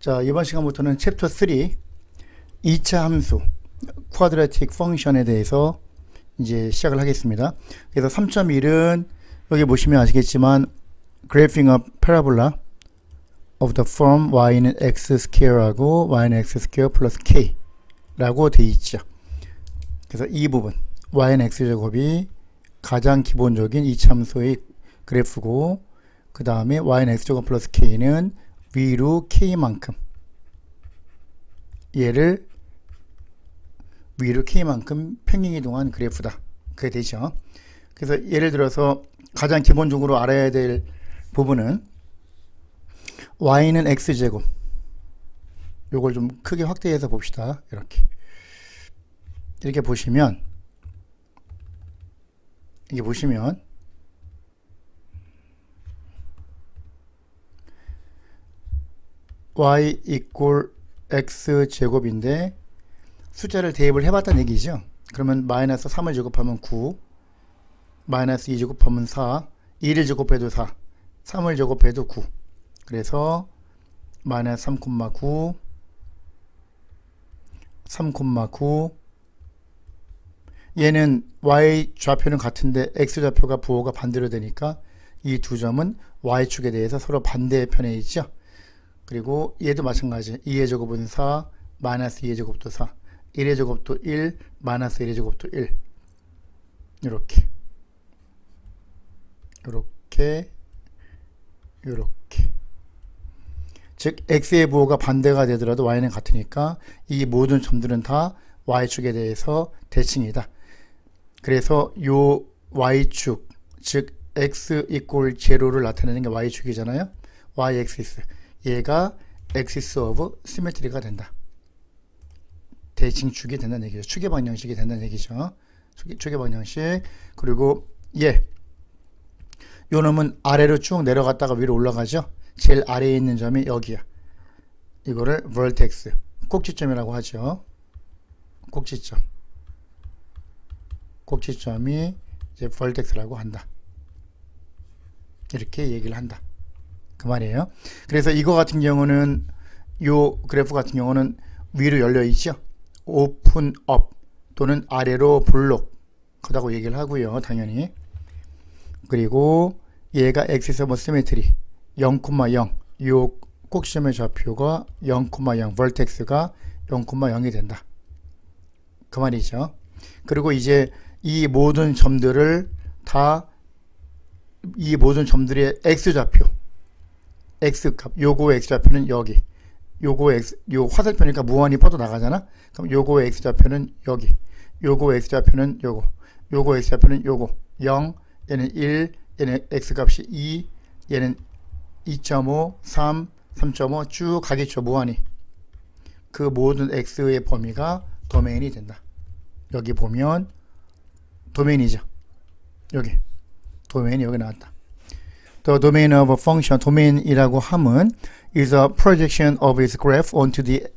자, 이번 시간부터는 챕터 3 2차 함수 quadratic function에 대해서 이제 시작을 하겠습니다. 그래서 3.1은 여기 보시면 아시겠지만 graphing a parabola of the form y는 x square하고 y는 x square plus k 라고 되어 있죠. 그래서 이 부분 y는 x제곱이 가장 기본적인 2차 함수의 그래프고, 그 다음에 y는 x제곱 플러스 k는 위로 k만큼, 얘를 위로 k만큼 평행이동한 그래프다. 그게 되죠. 그래서 예를 들어서 가장 기본적으로 알아야 될 부분은 y는 x제곱, 요걸 좀 크게 확대해서 봅시다. 이렇게 보시면 y equal x제곱인데 숫자를 대입을 해봤다는 얘기죠. 그러면 마이너스 3을 제곱하면 9, 마이너스 2 제곱하면 4, 2를 제곱해도 4, 3을 제곱해도 9. 그래서 마이너스 3,9, 3,9. 얘는 y 좌표는 같은데 x 좌표가 부호가 반대로 되니까 이 두 점은 y축에 대해서 서로 반대편에 있죠. 그리고 얘도 마찬가지. 2의 제곱은 4, 마이너스 2의 제곱도 4, 1의 제곱도 1, 마이너스 1의 제곱도 1. 요렇게 즉 x의 부호가 반대가 되더라도 y는 같으니까 이 모든 점들은 다 y축에 대해서 대칭이다. 그래서 요 y축, 즉 x equal 0를 나타내는 게 y축이잖아요. y-axis, 얘가 axis of symmetry가 된다. 대칭축이 된다는 얘기죠. 축의 방정식이 된다는 얘기죠. 축의 방정식. 그리고 요 놈은 아래로 쭉 내려갔다가 위로 올라가죠. 제일 아래에 있는 점이 여기야. 이거를 vertex, 꼭지점이라고 하죠. 꼭지점이 이제 vertex라고 한다. 이렇게 얘기를 한다. 그 말이에요. 그래서 이거 같은 경우는, 요 그래프 같은 경우는 위로 열려 있죠. 오픈 업 또는 아래로 블록 그다고 얘기를 하고요. 당연히. 그리고 얘가 axis of symmetry 0,0, 요 꼭지점의 좌표가 0,0, vertex가 0,0이 된다. 그 말이죠. 그리고 이제 이 모든 점들을 이 모든 점들의 x좌표, x값, 요거의 x좌표는 여기, 요거 화살표니까 무한히 뻗어 나가잖아. 그럼 요거의 x좌표는 여기, 요거의 x좌표는 요거 x좌표는 요거 0, 얘는 1, 얘는 x값이 2, 얘는 2.5, 3, 3.5 쭉 가겠죠. 무한히. 그 모든 x의 범위가 도메인이 된다. 여기 보면 도메인이죠. 여기 도메인이 여기 나왔다. The domain of a function, 도메인이라고 함은 is a projection of its graph onto the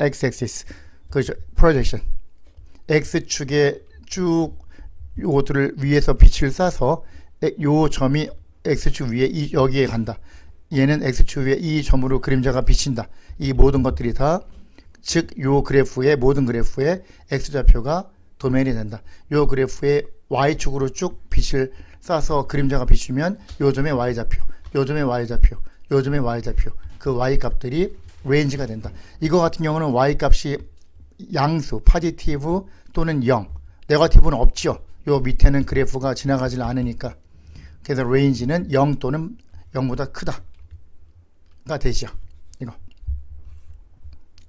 x-axis. 그렇죠. projection. x축에 쭉 요것들을 위에서 빛을 쏴서 요 점이 x축 위에 여기에 간다. 얘는 x축 위에 이 점으로 그림자가 비친다. 이 모든 것들이 다, 즉 요 그래프의 모든 그래프의 x좌표가 도메인이 된다. 요 그래프의 y축으로 쭉 빛을 쏴서 그림자가 비추면 요 점의 y좌표, 요 점의 y좌표, 요 점의 y좌표, 그 y값들이 레인지가 된다. 이거 같은 경우는 y값이 양수, 포지티브 또는 0, 네거티브는 없죠. 요 밑에는 그래프가 지나가질 않으니까. 그래서 레인지는 0 또는 0보다 크다가 되죠.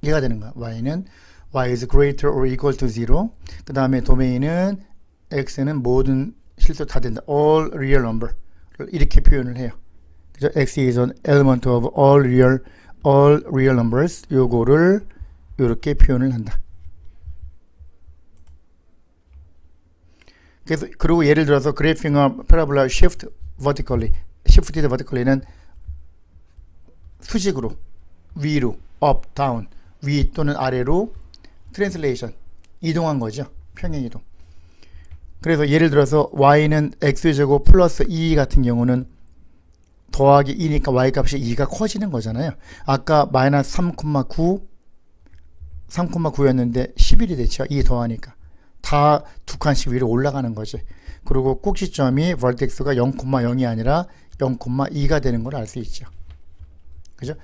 얘가 되는 거야. y는 y is greater or equal to 0. 그 다음에 도메인은 x는 모든 실수 다 된다. all real number. 이렇게 표현을 해요. 그죠? x is an element of all real numbers. 요거를 이렇게 표현을 한다. 그래서 그리고 예를 들어서 graphing a parabola shifted vertically는 수직으로, 위로, up, down, 위 또는 아래로 translation, 이동한 거죠. 평행이동. 그래서 예를 들어서 y는 x제곱 플러스 2 같은 경우는 더하기 2니까 y값이 2가 커지는 거잖아요. 아까 마이너스 3,9였는데 11이 됐죠. 2 더하니까. 다 두 칸씩 위로 올라가는 거지. 그리고 꼭지점이 vertex가 0,0이 아니라 0,2가 되는 걸 알 수 있죠. 그죠?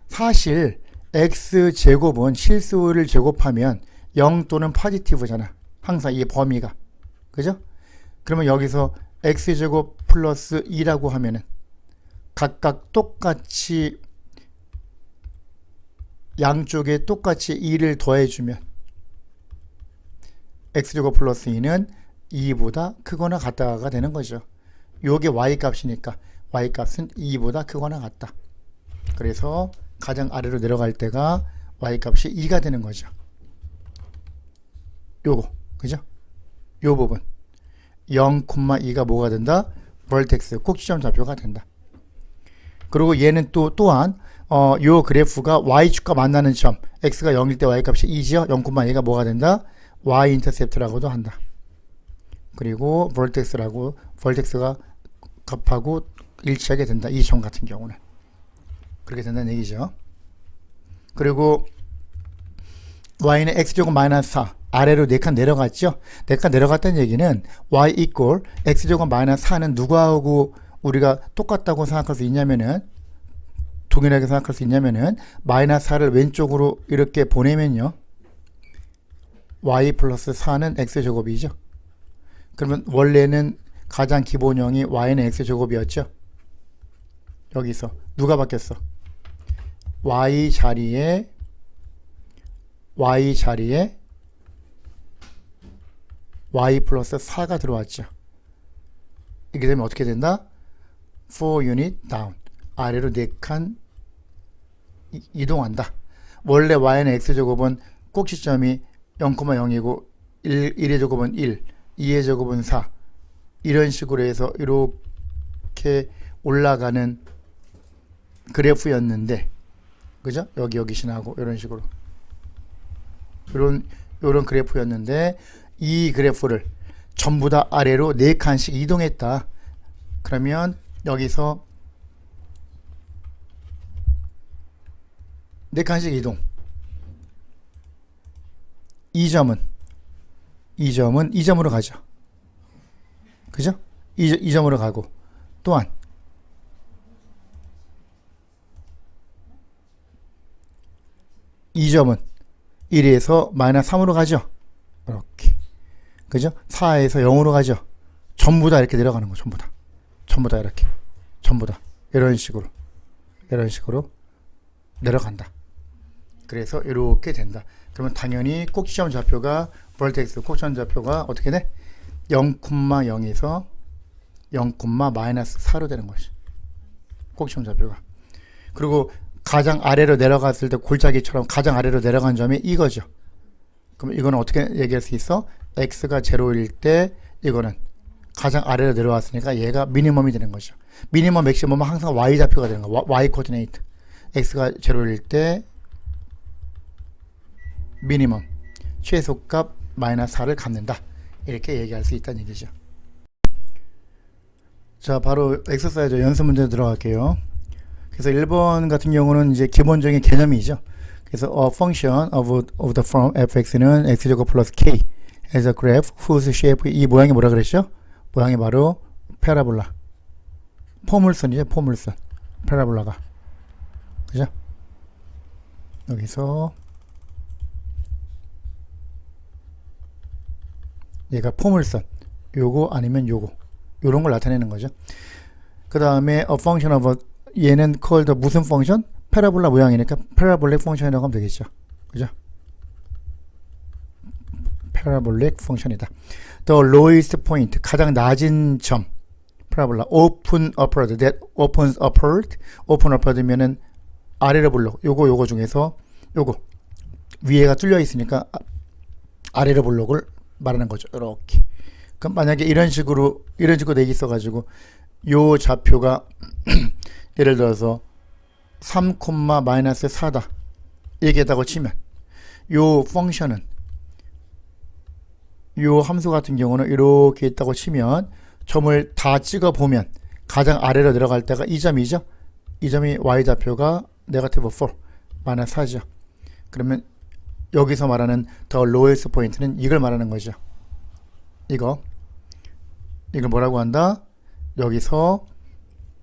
사실 x제곱은 실수를 제곱하면 0 또는 포지티브잖아. 항상 이 범위가. 그죠? 그러면 여기서 x제곱 플러스 2라고 하면은 각각 똑같이 양쪽에 똑같이 2를 더해주면 x제곱 플러스 2는 2보다 크거나 같다가 되는 거죠. 요게 y값이니까 y값은 2보다 크거나 같다. 그래서 가장 아래로 내려갈 때가 y값이 2가 되는 거죠. 요거 그죠? 요 부분 0,2가 뭐가 된다? vertex 꼭지점 좌표가 된다. 그리고 얘는 또한 요 그래프가 y축과 만나는 점 x가 0일 때 y값이 2지요. 0,2가 뭐가 된다? y-인터셉트라고도 한다. 그리고 vertex가 값하고 일치하게 된다. 이 점 같은 경우는 그렇게 된다는 얘기죠. 그리고 y는 x제곱 마이너스 4 아래로 4칸 내려갔죠. 4칸 내려갔다는 얘기는 y equal x제곱 마이너스 4는 누구하고 우리가 똑같다고 생각할 수 있냐면은 동일하게 생각할 수 있냐면은 마이너스 4를 왼쪽으로 이렇게 보내면요. y 플러스 4는 x제곱이죠. 그러면 원래는 가장 기본형이 y는 x제곱이었죠. 여기서 누가 바뀌었어? y 자리에 y 플러스 4가 들어왔죠. 이렇게 되면 어떻게 된다? 4 unit down. 아래로 4칸 이동한다. 원래 y는 x제곱은 꼭지점이 0,0이고 1의 제곱은 1, 2의 제곱은 4 이런 식으로 해서 이렇게 올라가는 그래프였는데 그죠? 여기 신하고 이런 식으로 요런 그래프였는데 이 그래프를 전부 다 아래로 4칸씩 이동했다. 그러면 여기서 4칸씩 이동. 이 점은 이 점으로 가죠. 그죠? 이 점으로 가고 또한 이 점은 1에서 마이너스 3으로 가죠. 이렇게. 그죠? 4에서 0으로 가죠. 전부 다 이렇게 내려가는 거. 전부 다 이렇게. 전부 다. 이런 식으로 내려간다. 그래서 이렇게 된다. 그러면 당연히 꼭지점 좌표가 vertex 꼭지점 좌표가 어떻게 돼? 0,0에서 0,-4로 되는 것이 꼭지점 좌표가. 그리고 가장 아래로 내려갔을 때 골짜기처럼 가장 아래로 내려간 점이 이거죠. 그럼 이거는 어떻게 얘기할 수 있어? x가 0일 때 이거는 가장 아래로 내려왔으니까 얘가 미니멈이 되는 거죠. 미니멈 맥시멈은 항상 y 좌표가 되는 거야. y 코디네이트. x가 0일 때 미니멈 최소값 마이너스 4를 갖는다. 이렇게 얘기할 수 있다는 얘기죠. 자, 바로 엑서사이즈 연습 문제 들어갈게요. 그래서 1번 같은 경우는 이제 기본적인 개념이죠. 그래서 a function of the form fx는 x제곱 플러스 k as a graph whose shape 이 모양이 뭐라 그랬죠? 모양이 바로 파라볼라. 포물선이죠. 포물선. 파라볼라가. 그죠? 여기서 얘가 포물선. 요거 아니면 요거. 요런 걸 나타내는 거죠. 그 다음에 a function of 얘는 called 무슨 펑션? 파라볼라 모양이니까 파라볼릭 펑션이라고 하면 되겠죠. 그죠? 파라볼릭 펑션이다. The lowest point 가장 낮은 점 파라볼라 open upward that opens upward open upward면은 아래로 볼록 요거 중에서 요거 위에가 뚫려 있으니까 아래로 볼록을 말하는 거죠. 이렇게. 그럼 만약에 이런 식으로 돼 있어 가지고 요 좌표가 예를 들어서 3,-4다 얘기했다고 치면 요 펑션은 요 함수 같은 경우는 이렇게 있다고 치면 점을 다 찍어 보면 가장 아래로 내려갈 때가 이 점이죠. 이 점이 y좌표가 네거티브 4 마이너스 4죠. 그러면 여기서 말하는 더 lowest 포인트는 이걸 말하는 거죠. 이걸 뭐라고 한다? 여기서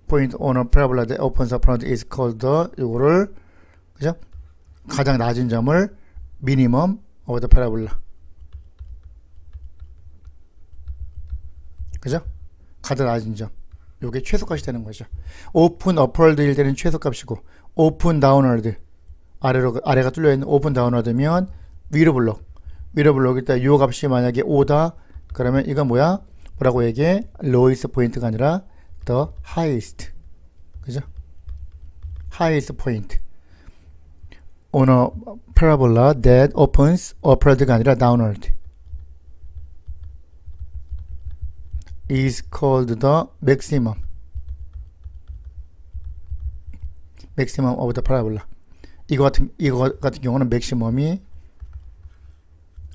point on a parabola that opens up front is called the, 요거를 그죠? 가장 낮은 점을 minimum of the parabola. 그죠? 가장 낮은 점. 요게 최소값이 되는 거죠. open upward일 때는 최소값이고, open downward 아래가 뚫려 있는 open downward면 위로 블록일 때 요 값이 만약에 5다 그러면 이건 뭐야? 뭐라고 얘기해? lowest 포인트가 아니라 the highest. 그죠? highest point on a parabola that opens upward가 아니라 downward is called the maximum of the parabola. 이거 같은 경우는 맥시멈이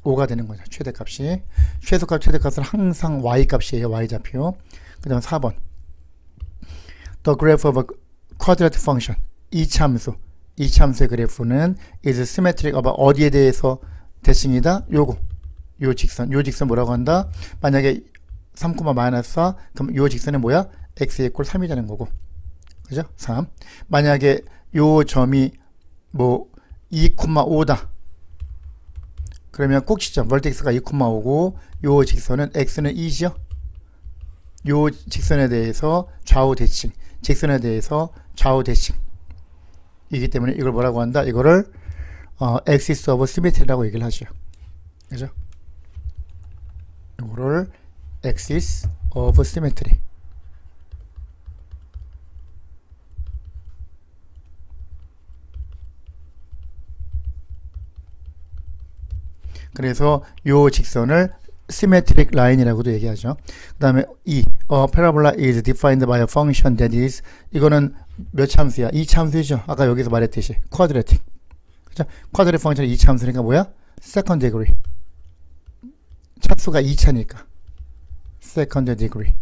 5가 되는 거죠. 최대값이. 최대값은 항상 y값이에요. y좌표. 그 다음 4번. The graph of a quadratic function. 이 참수의 그래프는 is symmetric of 어디에 대해서 대칭이다? 요 직선 뭐라고 한다? 만약에 3, 마이너스 4, 그럼 요 직선은 뭐야? x 이퀄 3이 되는 거고. 그죠? 3. 만약에 요 점이 뭐 2,5다. 그러면 꼭지점 vertex가 2,5고 요 직선은 x는 2죠. 요 직선에 대해서 좌우 대칭. 이기 때문에 이걸 뭐라고 한다? 이거를 axis of symmetry라고 얘기를 하죠. 그죠? 이거를 axis of symmetry. 그래서 요 직선을 symmetric line이라고도 얘기하죠. 그 다음에 parabola is defined by a function that is, 이거는 몇 참수야? 이 참수죠. 아까 여기서 말했듯이 quadratic. 그죠? quadratic function이 이 참수니까 뭐야? second degree. 차수가 2차니까 second degree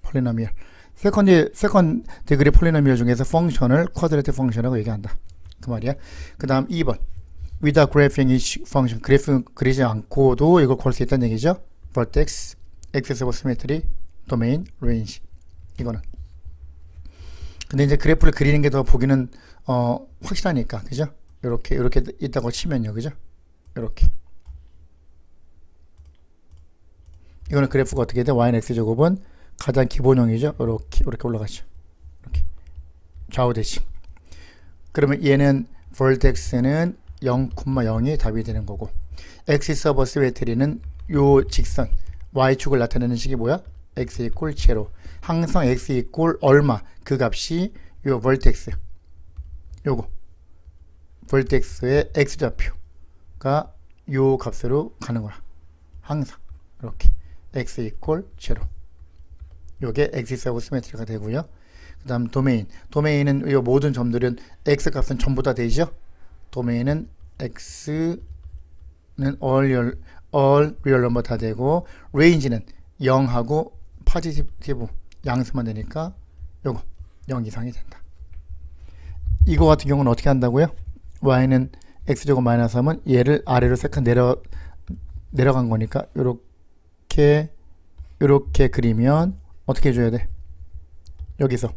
polynomial. second degree polynomial 중에서 펑션을 quadratic function이라고 얘기한다. 그 말이야. 그 다음 2번. without graphing each function, 그래프 그리지 않고도 이걸 구할 수 있다는 얘기죠. vertex, axis of symmetry, domain, range. 이거는. 근데 이제 그래프를 그리는 게 더 보기는 확실하니까, 그죠? 이렇게 있다고 치면요, 그죠? 이렇게. 이거는 그래프가 어떻게 돼? y는 x 제곱은 가장 기본형이죠. 이렇게 올라가죠. 이렇게 좌우 대칭. 그러면 얘는 vertex는 0,0이 답이 되는 거고, axis of symmetry는 요 직선 y축을 나타내는 식이 뭐야? x 이퀄 제로. 항상 x 이퀄 얼마, 그 값이 요 vertex, 요거 vertex의 x좌표가 요 값으로 가는 거야. 항상 이렇게 x 이퀄 제로. 요게 axis of symmetry가 되고요. 그 다음 도메인은 요 모든 점들은 x 값은 전부 다 되죠. 도메인은 x는 all real number 다 되고, range는 0하고 포지티브 양수만 되니까 요거 0 이상이 된다. 이거 같은 경우는 어떻게 한다고요? y는 x제곱 마이너스 3은 얘를 아래로 세칸 내려간 거니까 요렇게 그리면 어떻게 해줘야 돼? 여기서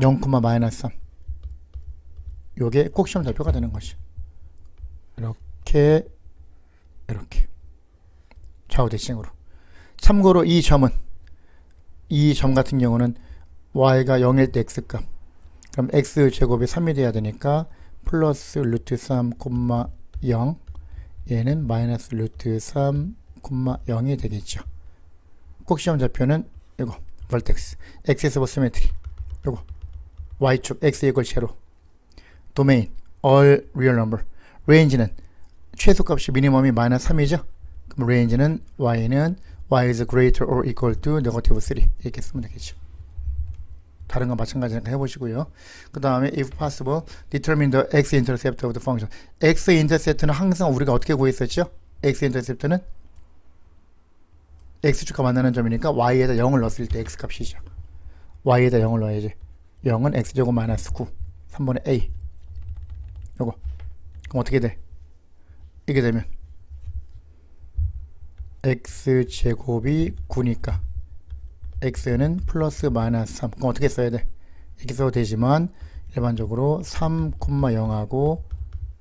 0, 마이너스 3 요게 꼭 시험 좌표가 되는 것이. 이렇게 좌우 대칭으로. 참고로 이 점 같은 경우는 y가 0일 때 x값. 그럼 x 제곱이 3이 돼야 되니까 플러스 루트 3, 0 얘는 마이너스 루트 3, 0이 되겠죠. 꼭 시험 좌표는 이거 vertex, axis of symmetry. 이거 y축 x 이퀄 제로. domain, all real number. range는 최소값이 미니멈이 마이너스 3이죠. 그럼 range는 y is greater or equal to negative 3 이렇게 쓰면 되겠죠. 다른 건 마찬가지니까 해보시고요. 그 다음에 if possible, determine the x-intercept of the function. x-intercept는 항상 우리가 어떻게 구했었죠? x-intercept는 x축과 만나는 점이니까 y에다 0을 넣었을 때 x값이죠. y에다 0을 넣어야지. 0은 x제곱 마이너스 9 3분의 a. 요거 그럼 어떻게 돼? 이게 되면 x제곱이 9니까 x는 플러스 마이너스 3. 그럼 어떻게 써야 돼? 이렇게 써도 되지만 일반적으로 3,0하고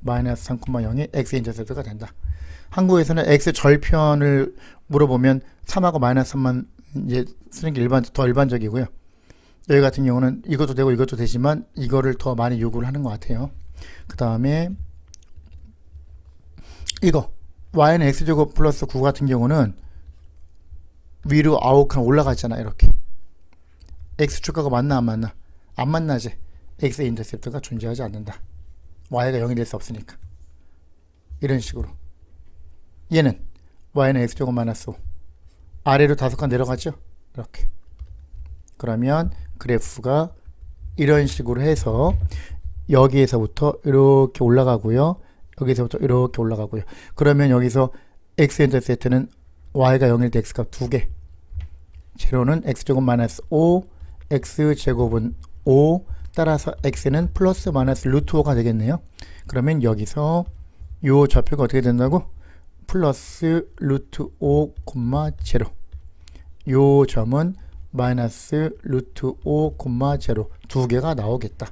마이너스 3,0이 x 인터셉트가 된다. 한국에서는 x 절편을 물어보면 3하고 마이너스 3만 이제 쓰는 게 더 일반적이고요. 여기 같은 경우는 이것도 되고 이것도 되지만 이거를 더 많이 요구를 하는 것 같아요. 그 다음에 이거 y는 x제곱 플러스 9 같은 경우는 위로 아웃칸 올라가잖아. 이렇게 x축과가 맞나 안 맞나? 안 만나지. x 인터셉트가 존재하지 않는다. y가 0이 될 수 없으니까. 이런 식으로 얘는 y는 x제곱 마이너스 5 아래로 5칸 내려가죠. 이렇게. 그러면 그래프가 이런 식으로 해서 여기에서부터 이렇게 올라가고요. 여기서부터 이렇게 올라가고요. 그러면 여기서 x 인터셉트는 y가 0일 때 x값 2개. 제로는 x제곱 마이너스 5, x제곱은 5, 따라서 x는 플러스 마이너스 루트 5가 되겠네요. 그러면 여기서 요 좌표가 어떻게 된다고? 플러스 루트 5, 0. 요 점은 마이너스 루트 5, 0 두 개가 나오겠다.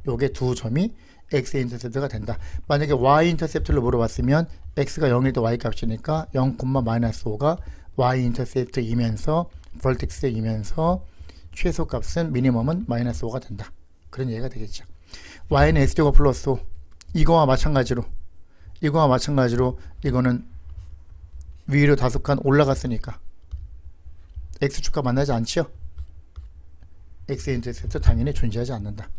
요게 두 점이 x 인터셉트가 된다. 만약에 y 인터셉트를 물어봤으면 x가 0일 때 y 값이니까 0, 마이너스 5가 y 인터셉트이면서 벌텍스이면서 최소값은 미니멈은 마이너스 5가 된다. 그런 얘기가 되겠죠. y는 x제곱 플러스 5 이거와 마찬가지로 이거는 위로 5칸 올라갔으니까 x축과 만나지 않지요. x 인터셉트 당연히 존재하지 않는다.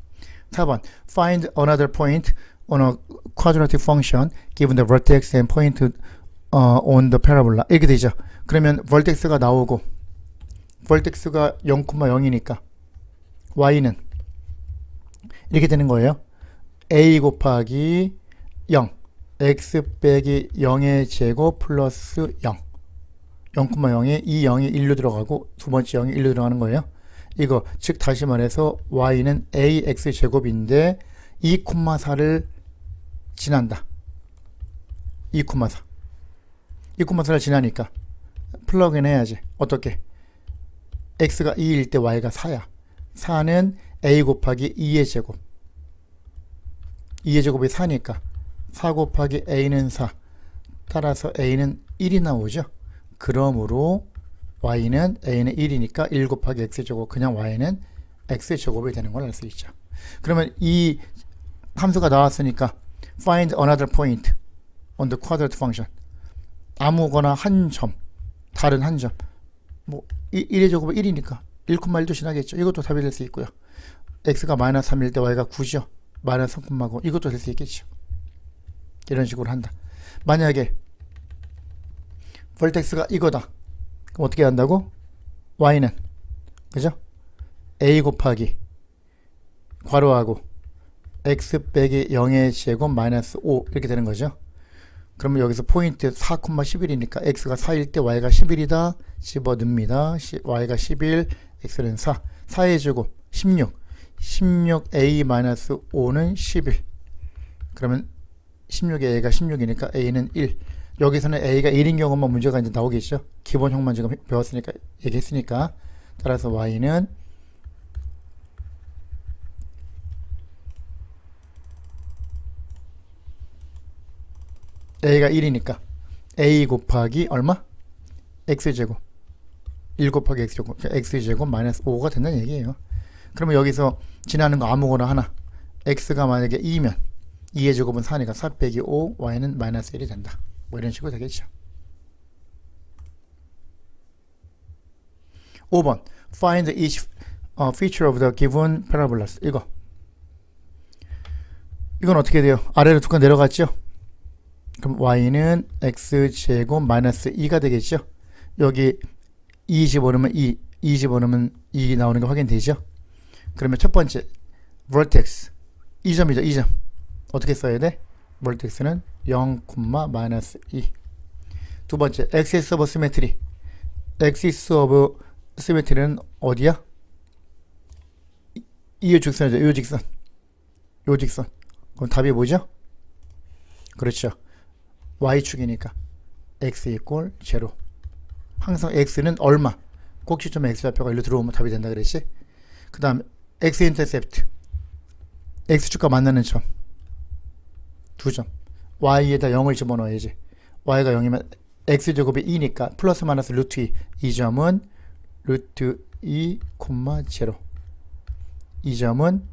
4번 Find another point on a quadratic function given the vertex and point on the parabola. 이렇게 되죠. 그러면 vertex가 나오고 vertex가 0,0이니까 y는 이렇게 되는 거예요. a 곱하기 0 x 빼기 0의 제곱 플러스 0 0,0에 이 0이 1로 들어가고 두 번째 0이 1로 들어가는 거예요. 이거 즉 다시 말해서 y는 ax 제곱인데 2,4를 지난다. 2,4 2,4를 지나니까 플러그인 해야지. 어떻게? x가 2일 때 y가 4야. 4는 a 곱하기 2의 제곱 2의 제곱이 4니까 4 곱하기 a는 4 따라서 a는 1이 나오죠. 그러므로 y는 a는 1이니까 1 곱하기 x제곱 그냥 y는 x제곱이 되는 걸 알 수 있죠. 그러면 이 함수가 나왔으니까 find another point on the quadratic function 아무거나 한 점 다른 한 점 뭐 1의 제곱은 1이니까 1,1도 지나겠죠. 이것도 답이 될 수 있고요. x가 마이너스 3일 때 y가 9죠. 마이너스 3,9 이것도 될 수 있겠죠. 이런 식으로 한다. 만약에 vertex가 이거다. 그럼 어떻게 한다고? y는 그죠? a 곱하기 괄호하고 x 빼기 0의 제곱 마이너스 5 이렇게 되는 거죠. 그러면 여기서 포인트 4,11이니까 x가 4일 때 y가 11이다 집어넣습니다. y가 11 x는 4 4의 제곱 16 16a 마이너스 5는 11 그러면 16에 a가 16이니까 a는 1 여기서는 a가 1인 경우만 문제가 이제 나오겠죠. 기본형만 지금 배웠으니까 얘기했으니까 따라서 y는 a가 1이니까 a 곱하기 얼마? x제곱 1 곱하기 x제곱 x제곱 마이너스 5가 된다는 얘기예요. 그러면 여기서 지나는 거 아무거나 하나 x가 만약에 2면 2의 제곱은 4니까 4 빼기 5 y는 마이너스 1이 된다. 뭐 이런 식으로 되겠죠. 5번 Find each feature of the given parabolas. 이건 어떻게 돼요? 아래로 두 칸 내려갔죠? 그럼 y는 x제곱 마이너스 2가 되겠죠? 여기 2 집어넣으면 2 집어넣으면 2 나오는 게 확인되죠? 그러면 첫 번째 vertex 2점이죠. 2점 어떻게 써야 돼? vertex는 0, 마이너스 2. 두 번째 excess of symmetry axis of symmetry는 어디야? 이 직선이죠. 이 직선. 요 직선. 그럼 답이 뭐죠? 그렇죠. y축이니까 x 이꼴 제로. 항상 x는 얼마? 꼭지점 x좌표가 일로 들어오면 답이 된다 그랬지? 그 다음 x-인터셉트 x축과 만나는 점 2점. y에다 0을 집어넣어야지. y가 0이면 x제곱이 2니까 플러스 마이너스 루트 2. 이 점은 루트 2, 0. 이 점은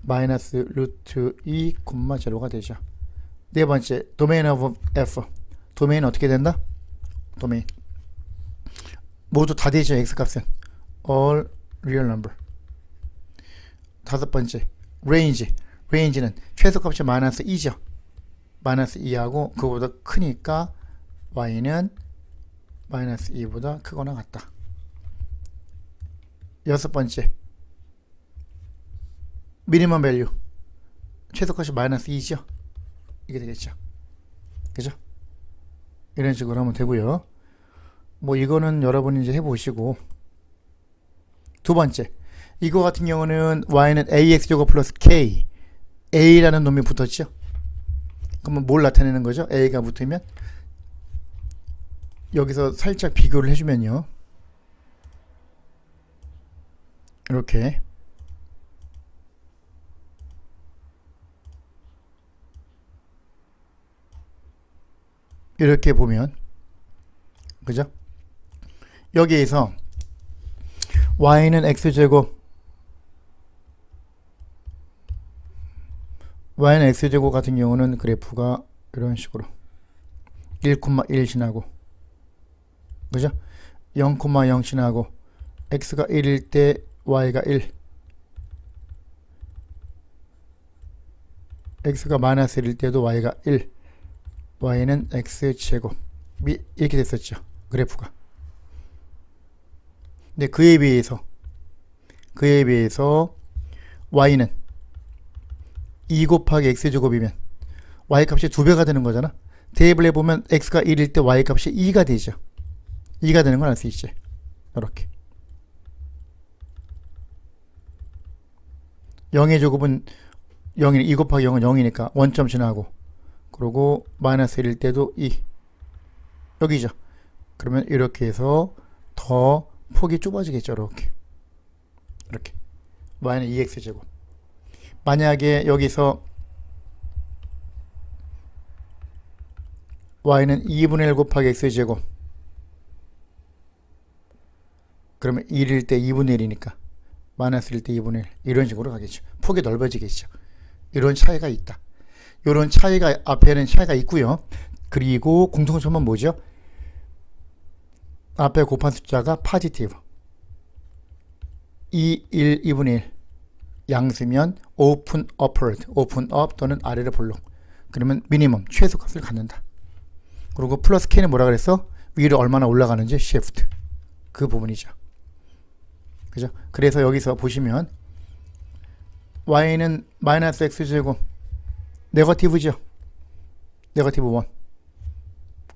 마이너스 루트 2, 0가 되죠. 네 번째, 도메인 오브 f. 도메인은 어떻게 된다? 도메인 모두 다 되죠. x값은 all real number. 다섯 번째, range. range는 최소값이 마이너스 2죠. 마이너스 2하고 그거보다 크니까 y는 마이너스 2보다 크거나 같다. 여섯 번째, 미니멈 밸류. 최소값이 마이너스 2죠. 이게 되겠죠. 그죠? 이런 식으로 하면 되고요. 뭐 이거는 여러분이 이제 해보시고. 두 번째, 이거 같은 경우는 y는 ax제곱 플러스 k. a라는 놈이 붙었죠. 그러면 뭘 나타내는 거죠? a가 붙으면 여기서 살짝 비교를 해주면요. 이렇게 이렇게 보면 그죠? 여기에서 y는 x제곱 같은 경우는 그래프가 이런 식으로 1,1 지나고 그죠? 0,0 지나고 x가 1일 때 y가 1, x가 마이너스 1일 때도 y가 1, y는 x제곱이 이렇게 됐었죠. 그래프가. 근데 그에 비해서 y는 2 곱하기 x제곱이면 y 값이 2배가 되는 거잖아. 대입을 해보면 x가 1일 때 y 값이 2가 되죠. 2가 되는 걸 알 수 있지. 이렇게 0의 제곱은 0이 2 곱하기 0은 0이니까 원점 지나고 그리고 마이너스 1일 때도 2 여기죠. 그러면 이렇게 해서 더 폭이 좁아지겠죠. 이렇게 y는 2x제곱. 만약에 여기서 y는 2분의 1 곱하기 x제곱 그러면 1일 때 2분의 1이니까 마이너스 1일 때 2분의 1 이런 식으로 가겠죠. 폭이 넓어지겠죠. 이런 차이가 있다. 이런 차이가 앞에는 차이가 있고요. 그리고 공통점은 뭐죠? 앞에 곱한 숫자가 포지티브 2, 1, 2분의 1 양수면 open upward, open up 또는 아래로 볼록. 그러면 미니멈 최소값을 갖는다. 그리고 플러스 k는 뭐라 그랬어? 위로 얼마나 올라가는지 shift 그 부분이죠. 그죠? 그래서 여기서 보시면 y는 마이너스 x제곱 네거티브죠. 네거티브 1.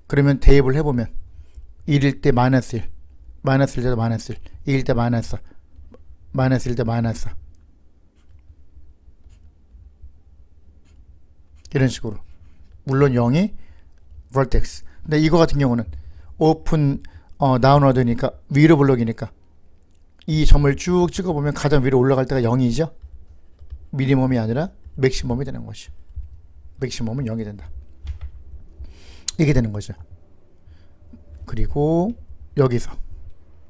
그러면 대입을 해보면 1일 때 마이너스 1, 마이너스 1일 때도 마이너스 1, 2일 때 마이너스 4, 마이너스 1일 때 마이너스 4 이런 식으로. 물론 0이 vertex. 근데 이거 같은 경우는 open downward니까 위로 블록이니까 이 점을 쭉 찍어보면 가장 위로 올라갈 때가 0이죠. 미니멈이 아니라 맥시멈이 되는 것이. 맥시멈은 0이 된다. 이게 되는 거죠. 그리고 여기서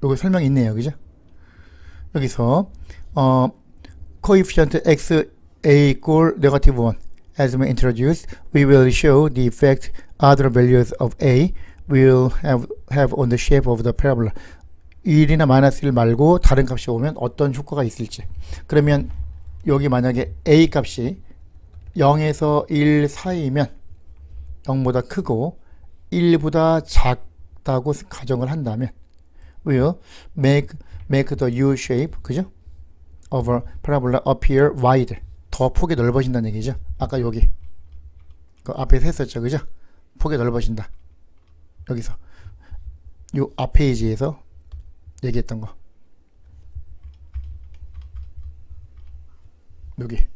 여기 설명이 있네요. 그죠? 여기서 coefficient x a equal negative 1 as we introduced, we will show the effect other values of a will have on the shape of the parabola. 1이나 마이너스 1 말고 다른 값이 오면 어떤 효과가 있을지. 그러면 여기 만약에 a 값이 0에서 1 사이면 0보다 크고 1보다 작다고 가정을 한다면 will make the U-shape, 그죠? of a parabola appear wide. 더 폭이 넓어진다는 얘기죠. 아까 여기 그 앞에서 했었죠. 그죠? 폭이 넓어진다. 여기서 요 앞 페이지에서 얘기했던 거. 여기.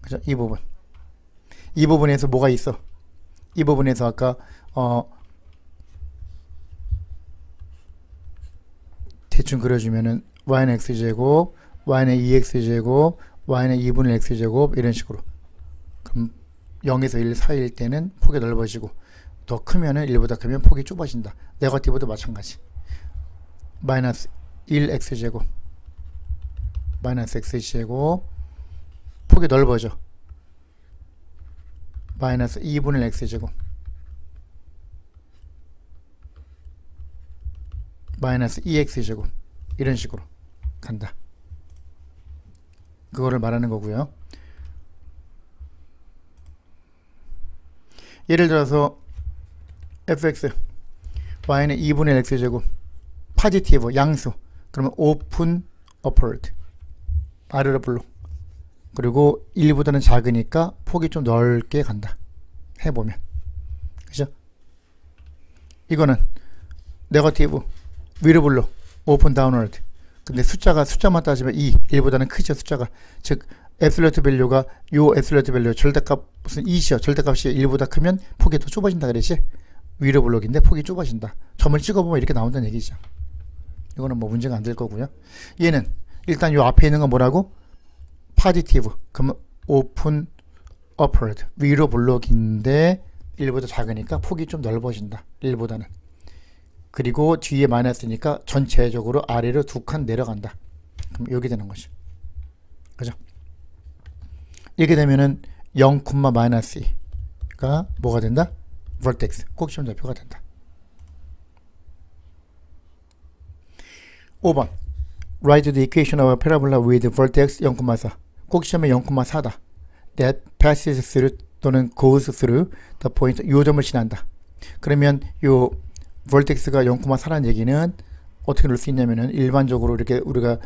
그죠? 이 부분. 이 부분에서 뭐가 있어? 이 부분에서 아까 대충 그려주면은 y는 x제곱, y는 2x제곱, y는 2분의 x제곱 이런 식으로. 그럼 0에서 1 사이일 때는 폭이 넓어지고 더 크면은 1보다 크면 폭이 좁아진다. 네거티브도 마찬가지. 마이너스 1x제곱 마이너스 x제곱 폭이 넓어져. 마이너스 2분의 x제곱 마이너스 2x제곱 이런 식으로 간다. 그거를 말하는 거고요. 예를 들어서 fx y는 2분의 x제곱 포지티브 양수 그러면 오픈 어퍼드 아래로 불러. 그리고 1보다는 작으니까 폭이 좀 넓게 간다. 해보면 그죠? 이거는 네거티브 위로 불러 오픈 다운워드. 근데 숫자만 따지면 1보다는 크죠. 숫자가 즉 앱솔루트 밸류가 요 앱솔루트 밸류 절대값 무슨 2시요. 절대값이 1보다 크면 폭이 더 좁아진다 그랬지. 위로 블록인데 폭이 좁아진다. 점을 찍어보면 이렇게 나온다는 얘기죠. 이거는 뭐 문제가 안 될 거고요. 얘는 일단 요 앞에 있는 건 뭐라고? 포지티브 그러면 오픈 어퍼드 위로 블록인데 1보다 작으니까 폭이 좀 넓어진다. 1보다는. 그리고 뒤에 마이너스니까 전체적으로 아래로 2칸 내려간다. 그럼 여기 되는 거죠. 그죠? 이렇게 되면은 0, 마이너스 2가 뭐가 된다? vertex, 꼭지점 좌표가 된다. 5번 Write the equation of a parabola with vertex 0,4 꼭지점이 0,4다. That passes through 또는 goes through the point 요 점을 지난다. 그러면 요 vertex가 0,4라는 얘기는 어떻게 넣을 수 있냐면은 일반적으로 이렇게 우리가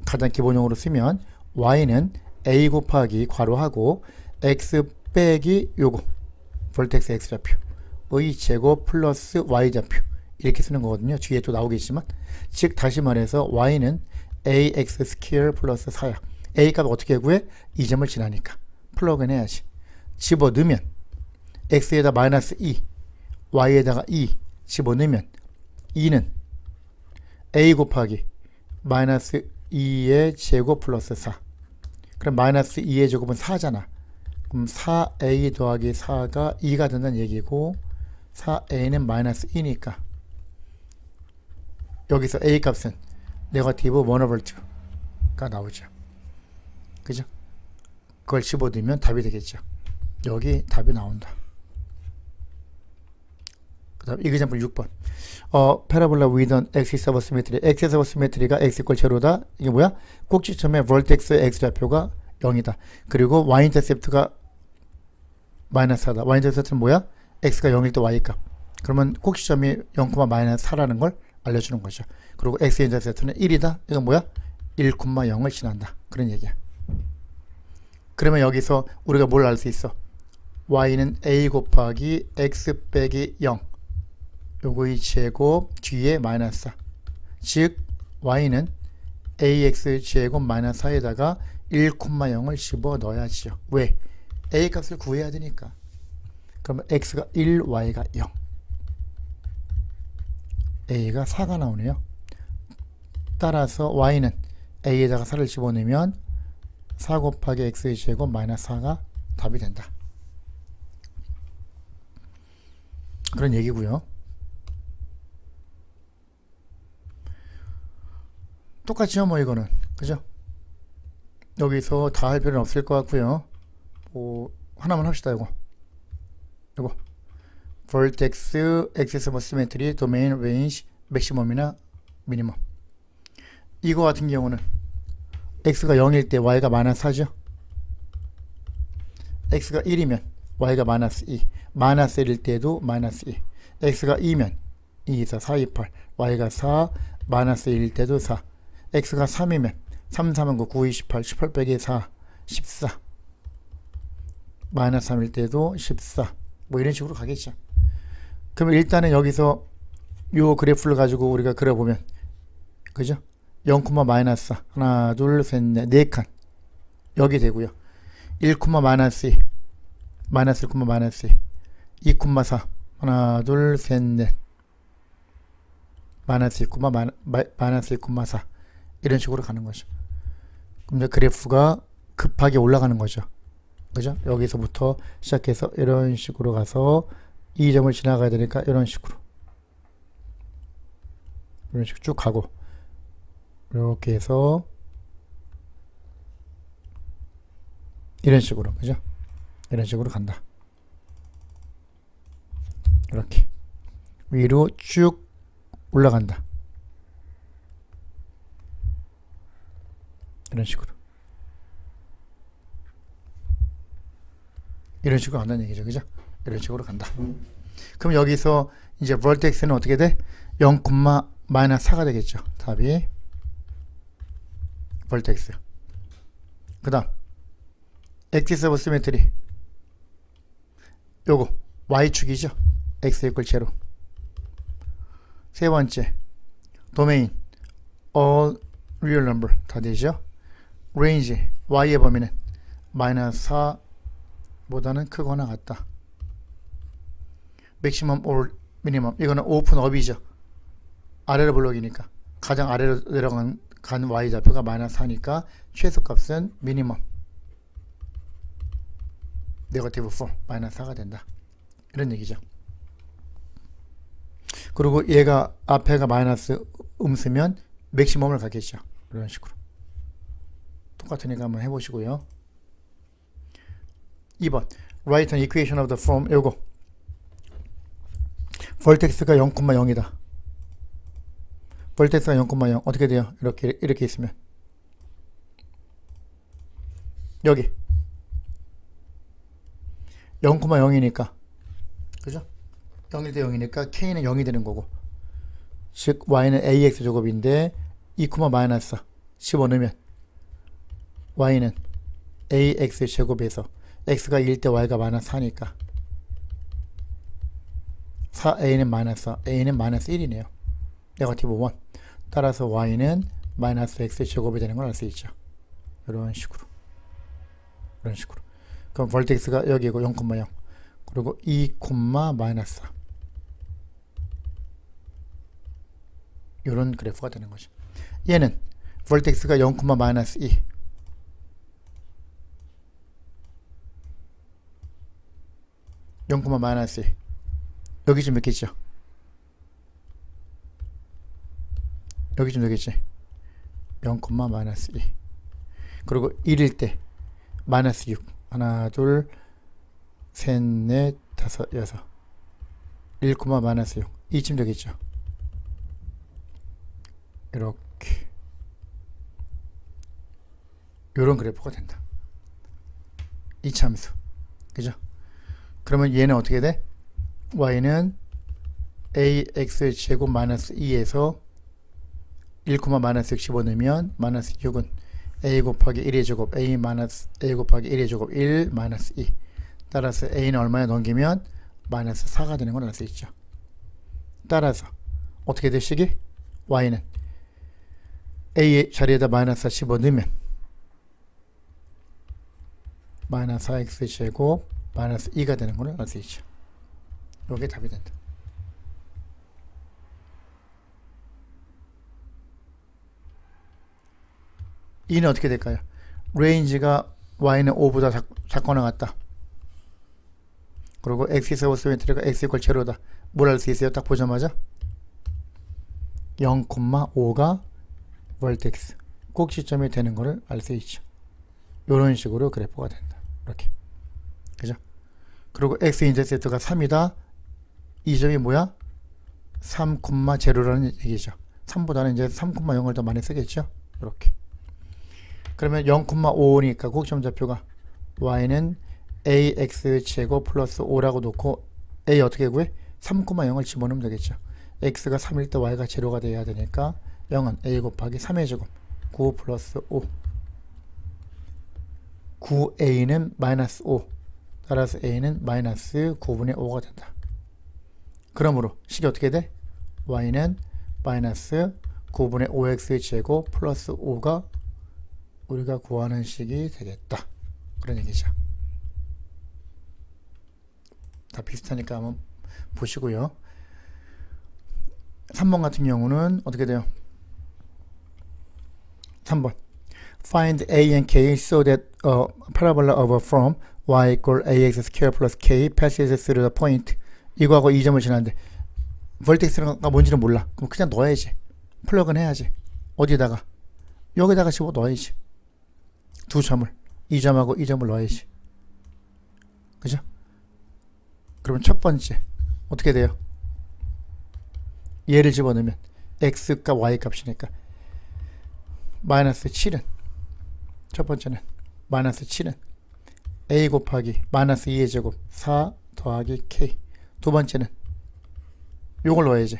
가장 기본용으로 쓰면 y는 a 곱하기 괄호하고 x 빼기 요거 vertex x좌표의 제곱 플러스 y좌표 이렇게 쓰는 거거든요. 뒤에 또 나오겠지만 즉 다시 말해서 y는 ax 스퀘어 플러스 4야. a 값 어떻게 구해? 이 점을 지나니까 플러그인 해야지. 집어넣으면 x에다 마이너스 2 y에다가 2 집어넣으면 2는 a 곱하기 마이너스 2의 제곱 플러스 4 그럼 마이너스 2의 제곱은 4잖아. 그럼 4a 더하기 4가 2가 된다는 얘기고 4a는 마이너스 2니까 여기서 a 값은 네거티브 1/2가 나오죠. 그죠? 그걸 집어넣으면 답이 되겠죠. 여기 답이 나온다. 그 다음 example 6번 parabola with an axis of symmetry axis of symmetry가 x = 제로다. 이게 뭐야? 꼭지점의 vertex x좌표가 0이다. 그리고 y-intercept가 마이너스 4다. y-intercept는 뭐야? x가 0일 때 y값. 그러면 꼭지점이 0,-4라는 걸 알려주는 거죠. 그리고 x-intercept는 1이다. 이건 뭐야? 1,0을 지난다. 그런 얘기야. 그러면 여기서 우리가 뭘 알 수 있어? y는 a 곱하기 x 빼기 0 요거의 제곱 뒤에 마이너스 4 즉 y는 ax 제곱 마이너스 4에다가 1,0을 집어넣어야지요. 왜? a 값을 구해야 되니까. 그러면 x가 1, y가 0 a가 4가 나오네요. 따라서 y는 a에다가 4를 집어넣으면 4 곱하기 x의 제곱 마이너스 4가 답이 된다. 그런 얘기고요. 똑같죠 뭐 이거는. 그죠? 여기서 다 할 필요는 없을 것 같고요. 뭐 하나만 합시다. 이거 vertex axis of symmetry domain range maximum이나 minimum. 이거 같은 경우는 x가 0일 때 y가 마이너스 4죠. x가 1이면 y가 마이너스 2 마이너스 1일 때도 마이너스 2 x가 2면 2, 4, 4, 2, 8 y가 4 마이너스 1일 때도 4 x가 3이면 3, 3은 9, 9, 28 18 빼기 4 14 마이너스 3일 때도 14 뭐 이런 식으로 가겠죠. 그러면 일단은 여기서 요 그래프를 가지고 우리가 그려보면, 그죠? 0, 마이너스 하나, 둘, 셋, 넷, 네 칸 여기 되고요. 1, 마이너스 2, 마이너스 1, 마이너스 2, 2, 4 하나, 둘, 셋, 넷, 마이너스 1, 마이너스 1, 4 이런 식으로 가는 거죠. 그럼 이제 그래프가 급하게 올라가는 거죠. 그죠? 여기서부터 시작해서 이런 식으로 가서 이 점을 지나가야 되니까 이런 식으로 쭉 가고, 이렇게 해서 이런 식으로, 그죠? 이런 식으로 간다. 이렇게 위로 쭉 올라간다. 이런 식으로. 이런 식으로 간다는 얘기죠. 그죠? 이런 식으로 간다. 그럼 여기서 이제 vertex는 어떻게 돼? 0, 마이너스 4가 되겠죠. 답이 vertex. 그 다음 axis of symmetry, 요거 y축이죠. x equal 0. 세 번째 domain all real number 다 되죠. range y의 범위는 마이너스 4보다는 크거나 같다. maximum or minimum, 이거는 open up이죠. 아래로 블록이니까 가장 아래로 내려간 y좌표가 마이너스 4니까 최소값은 미니멈 네거티브 4 마이너스 4가 된다. 이런 얘기죠. 그리고 얘가 앞에가 마이너스 음수면 맥시멈을 갖겠죠. 이런 식으로 똑같으니까 한번 해보시고요. 2번 write an equation of the form, 요거 vertex가 0,0이다. vertex가 0,0 어떻게 돼요? 이렇게 있으면 여기 0,0이니까, 그죠? 0일 때 0이니까 k는 0이 되는 거고, 즉 y는 ax 제곱인데 2, 마이너스 15 넣으면 y는 ax 제곱에서 x가 2일 때 y가 마이너스 4니까 4a는 마이너스 4, a는 마이너스 1이네요. 네거티브 1. 따라서 y는 마이너스 x 제곱이 되는 걸 알 수 있죠. 이런 식으로. 이런 식으로. 그럼 vertex가 여기고 0,0. 그리고 2, 마이너스 4. 이런 그래프가 되는 거죠. 얘는 vertex가 0, 마이너스 2. 마이너스 2. 여기쯤 있겠죠. 여기쯤 되겠지. 0, 마이너스 2. 그리고 1일 때 마이너스 6. 하나, 둘, 셋, 넷, 다섯, 여섯. 1, 마이너스 6. 이쯤 되겠죠. 이렇게. 요런 그래프가 된다. 이차함수. 그죠? 그러면 얘는 어떻게 돼? y는 ax 제곱 마이너스 2에서 1, 마이너스 15 넣으면 마이너스 6은 a 곱하기 1의 제곱 a 마이너스 a 곱하기 1의 제곱 1 마이너스 2. 따라서 a는 얼마에 넘기면 마이너스 4가 되는 걸 알 수 있죠. 따라서 어떻게 되시기? y는 a 자리에다 마이너스 15 넣으면 마이너스 4x 제곱 마이너스 2가 되는 걸 알 수 있죠. 이게 답이 된다. 이는 어떻게 될까요? 레인지가 y는 5보다 작거나 같다. 그리고 axis of symmetry가 x 이퀄 제로다. 뭘 알 수 있어요? 딱 보자마자 0,5가 vertex 꼭지점이 되는 것을 알 수 있죠. 이런 식으로 그래프가 된다. 이렇게. 그죠? 그리고 x 인터셉트가 3이다. 이 점이 뭐야? 3,0라는 얘기죠. 3보다는 이제 3,0을 더 많이 쓰겠죠. 이렇게. 그러면 0,5니까 꼭지점 좌표가 y는 ax 제곱 플러스 5라고 놓고 a 어떻게 구해? 3,0을 집어넣으면 되겠죠. x가 3일 때 y가 제로가 돼야 되니까 0은 a 곱하기 3의 제곱 9 플러스 5. 9a는 마이너스 5. 따라서 a는 마이너스 9분의 5가 된다. 그러므로 식이 어떻게 돼? y는 마이너스 9분의 5x 제곱 플러스 5가 우리가 구하는 식이 되겠다. 그런 얘기죠. 다 비슷하니까 한번 보시고요. 3번 같은 경우는 어떻게 돼요? 3번 Find a and k so that a parabola of a from y equal ax square plus k passes through the point. 이거하고 이 점을 지나는데 vertex가 뭔지는 몰라. 그럼 그냥 넣어야지. 플러그는 해야지. 어디다가? 여기다가 집어 넣어야지. 두 점을, 이 점하고 이 점을 넣어야지. 그죠? 그러면 첫 번째 어떻게 돼요? 얘를 집어넣으면 x값 y 값이니까 마이너스 7은 첫 번째는 마이너스 7은 a 곱하기 마이너스 2의 제곱 4 더하기 k. 두 번째는 요걸 넣어야지.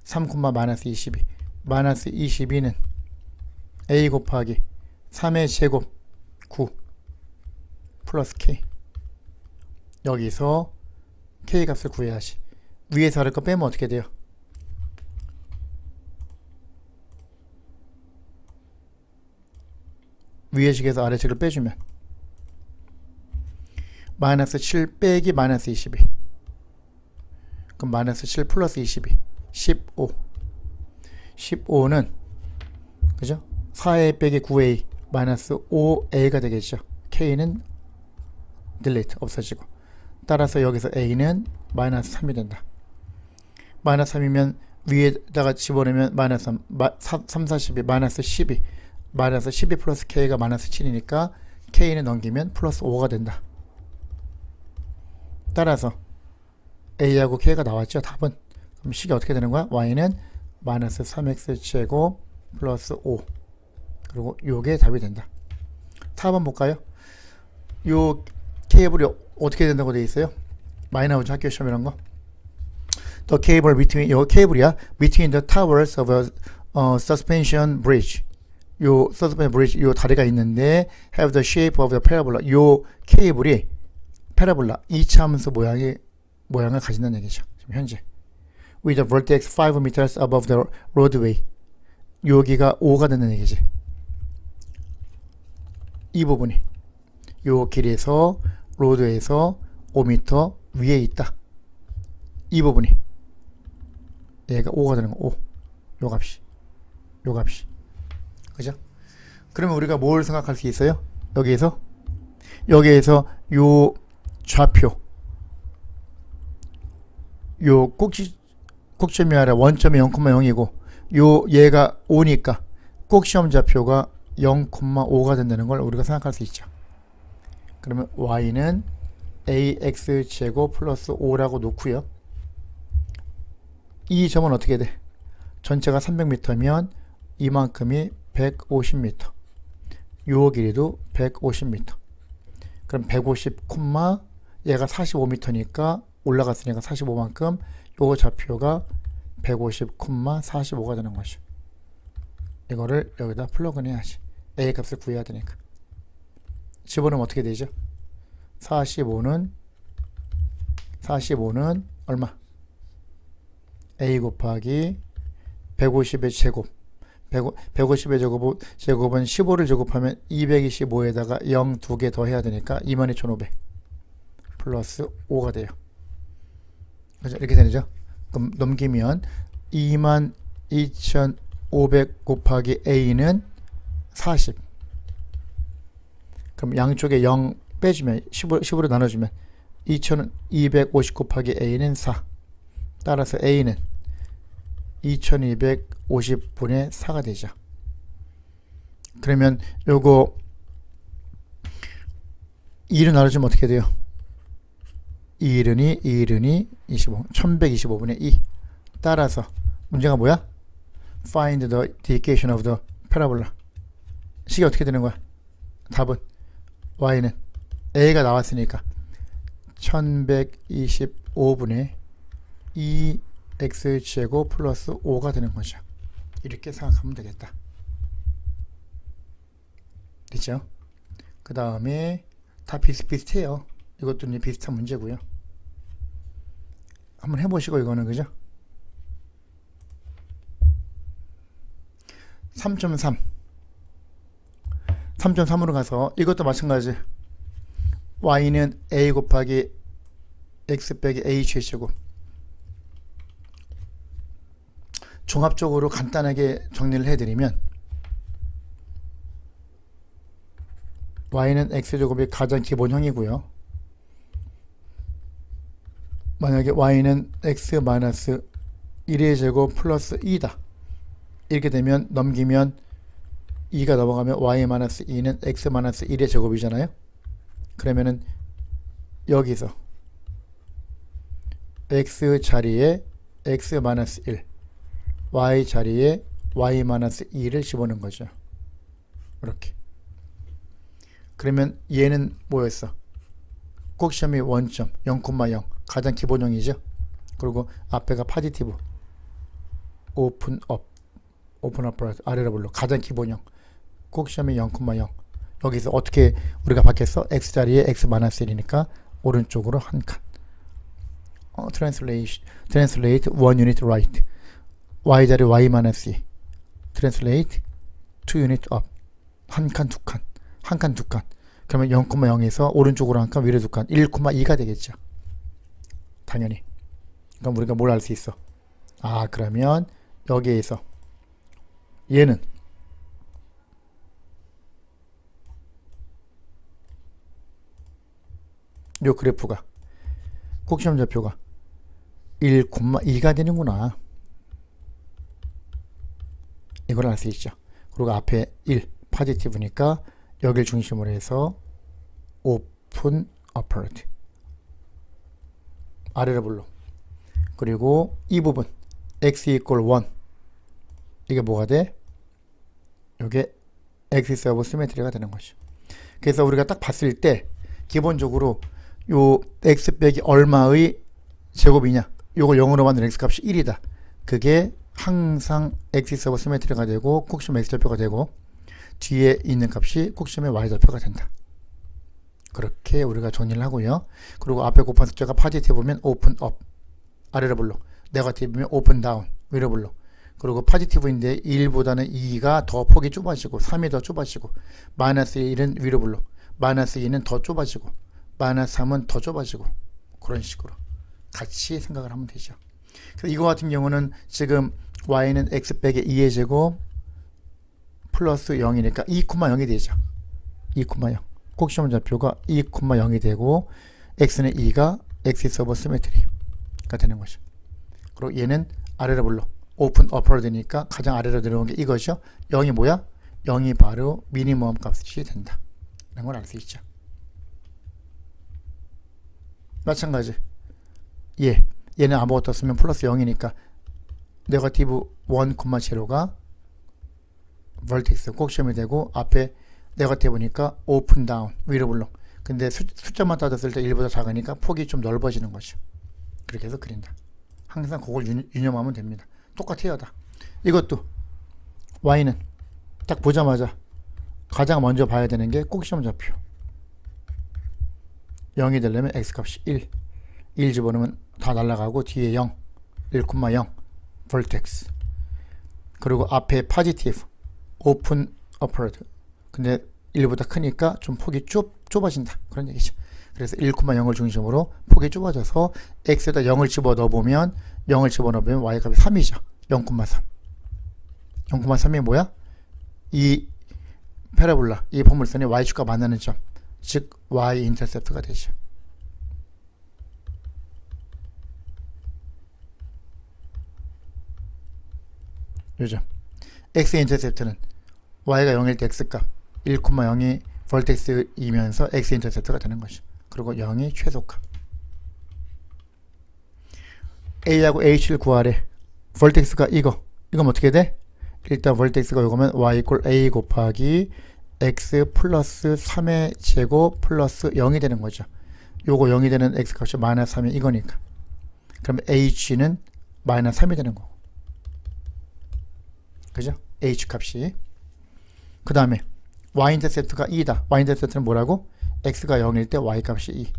3, 마이너스 22 마이너스 22는 a 곱하기 3의 제곱 9 플러스 k. 여기서 k 값을 구해야지. 위에서 아래 거 빼면 어떻게 돼요? 위의 식에서 아래 식을 빼주면 마이너스 7 빼기 마이너스 22. 그럼 마이너스 7 플러스 22 15. 15는 그죠? 4a 빼기 9a 마이너스 5a가 되겠죠. k는 딜리트 없어지고, 따라서 여기서 a는 마이너스 3이 된다. 마이너스 3이면 위에다가 집어넣으면 마이너스 3, 3, 42 마이너스 12 마이너스 12 플러스 k가 마이너스 7이니까 k는 넘기면 플러스 5가 된다. 따라서 a하고 k가 나왔죠. 답은. 그럼 식이 어떻게 되는 거야? y는 마이너스 3x 제곱 플러스 5. 그리고 요게 답이 된다. 4번 볼까요? 요 케이블이 어떻게 된다고 되어 있어요? 많이 나오죠, 학교 시험이란 거. The cable between, 요 케이블이야. Between the towers of a suspension bridge. 요 suspension bridge, 요 다리가 있는데 have the shape of the parabola. 요 케이블이 parabola, 이차함수 모양을 가진다는 얘기죠. 지금 현재. With a vertex 5 meters above the roadway. 여기가 5가 된다는 얘기지. 이 부분이 요 길에서 로드에서 5m 위에 있다. 이 부분이 얘가 5가 되는 거. 5. 요 값이. 요 값이. 그죠? 그러면 우리가 뭘 생각할 수 있어요? 여기에서 요 좌표, 요 꼭지점이 아니라 원점이 0,0이고 요 얘가 5니까 꼭시험 좌표가 0,5가 된다는 걸 우리가 생각할 수 있죠. 그러면 y는 ax 제곱 플러스 5라고 놓고요. 이 점은 어떻게 돼? 전체가 300m면 이만큼이 150m. 요 길이도 150m. 그럼 150, 얘가 45m니까 올라갔으니까 45만큼 요 좌표가 150, 45가 되는 거죠. 이거를 여기다 플러그인 해야지. a 값을 구해야 되니까. 집어넣으면 어떻게 되죠? 45는 얼마? a 곱하기 150의 제곱. 150의 제곱은 15를 제곱하면 225에다가 0 2개 더 해야 되니까 22,500 플러스 5가 돼요. 그죠? 이렇게 되죠? 그럼 넘기면 22,500 곱하기 a는 40. 그럼 양쪽에 0 빼주면 15로 나눠주면 2250 곱하기 a는 4. 따라서 a는 2250분의 4가 되죠. 그러면 요거 2로 나눠주면 어떻게 돼요? 2른이 25, 1125분의 2. 따라서 문제가 뭐야? Find the equation of the parabola. 식이 어떻게 되는 거야? 답은 y는 a가 나왔으니까 1125분의 2x제곱 플러스 5가 되는 거죠. 이렇게 생각하면 되겠다. 됐죠? 그 다음에 다 비슷비슷해요. 이것도 비슷한 문제고요. 한번 해보시고 이거는 그죠? 3.3 3.3으로 가서 이것도 마찬가지. y는 a 곱하기 x 빼기 h의 제곱. 종합적으로 간단하게 정리를 해드리면 y는 x제곱이 가장 기본형이고요. 만약에 y는 x 마이너스 1의 제곱 플러스 2다. 이렇게 되면 넘기면 2가 넘어가면 y 마이너스 2는 x 마이너스 1의 제곱이잖아요. 그러면은 여기서 x 자리에 x 마이너스 1, y 자리에 y 마이너스 2를 집어넣은 거죠. 이렇게. 그러면 얘는 뭐였어? 꼭 시험이 원점 0,0 가장 기본형이죠. 그리고 앞에가 파지티브 오픈 업 아래로 불러 가장 기본형 꼭 시험이 0,0. 여기서 어떻게 우리가 받겠어? x 자리에 x 마이너스 1이니까 오른쪽으로 한 칸. translate one unit right. y 자리 y 마이너스 2. translate two unit up. 한 칸, 두 칸. 한 칸, 두 칸. 그러면 0,0에서 오른쪽으로 한 칸, 위로 두 칸. 1,2가 되겠죠. 당연히. 그럼 우리가 뭘 알 수 있어? 아, 그러면 여기에서 얘는 요 그래프가 꼭시험 좌표가 1,2가 되는구나. 이걸 알 수 있죠. 그리고 앞에 1 파지티브니까 여길 중심으로 해서 오픈 어퍼드 아래로 불러. 그리고 이 부분 x equal 1 이게 뭐가 돼? 이게 axis of symmetry가 되는 거죠. 그래서 우리가 딱 봤을 때 기본적으로 요 x 빼기 얼마의 제곱이냐, 요걸 0으로 만든 x 값이 1이다. 그게 항상 axis of symmetry가 되고 꼭시험 x좌표가 되고 뒤에 있는 값이 꼭시험의 y좌표가 된다. 그렇게 우리가 정리를 하고요. 그리고 앞에 곱한 숫자가 파지티브면 오픈 업 아래로 불러, 네거티브면 오픈 다운 위로 불러. 그리고 파지티브인데 1보다는 2가 더 폭이 좁아지고 3이 더 좁아지고 마이너스 1은 위로 불러, 마이너스 2는 더 좁아지고 마이너스 3은 더 좁아지고 그런 식으로 같이 생각을 하면 되죠. 그래서 이거 같은 경우는 지금 y는 x 빼기 2의 제곱 플러스 0이니까 2,0이 되죠. 2,0 꼭시험 좌표가 2,0이 되고 x는 2가 axis of symmetry가 되는 거죠. 그리고 얘는 아래로 불러 오픈 어퍼드니까 가장 아래로 내려온 게 이거죠. 0이 뭐야? 0이 바로 미니멈 값이 된다. 이런 걸 알 수 있죠. 마찬가지 얘는 아무것도 없으면 플러스 0이니까 네거티브 1,0가 vertex 꼭시험이 되고 앞에 네거티브니까 오픈 다운 위로 불러. 근데 숫자만 따졌을 때 1보다 작으니까 폭이 좀 넓어지는 거죠. 그렇게 해서 그린다. 항상 그걸 유념하면 됩니다. 똑같아요 다. 이것도 y는 딱 보자마자 가장 먼저 봐야 되는 게 꼭시험 좌표. 0이 되려면 x값이 1 집어넣으면 다 날아가고 뒤에 0 1,0 vertex. 그리고 앞에 positive open upward. 근데 1보다 크니까 좀 폭이 좁아진다 그런 얘기죠. 그래서 1,0을 중심으로 폭이 좁아져서 x에다 0을 집어넣어보면 y값이 3이죠. 0,3 0,3이 뭐야? 이 패러볼라, 이 포물선의 y축과 만나는 점, 즉 y 인터셉트가 되죠. 요점 x 인터셉트는 y가 0일 때 x값 1,0이 vertex이면서 x 인터셉트가 되는 것이죠. 그리고 0이 최소값. a하고 h를 구하래. vertex가 이건 어떻게 돼? 일단 vertex가 이거면 y equal a 곱하기 x 플러스 3의 제곱 플러스 0이 되는 거죠. 요거 0이 되는 x 값이 마이너스 3이 이거니까. 그러면 h는 마이너스 3이 되는 거고. 그죠? h 값이. 그 다음에 y 인터셉트가 2다. y 인터셉트는 뭐라고? x가 0일 때 y 값이 2.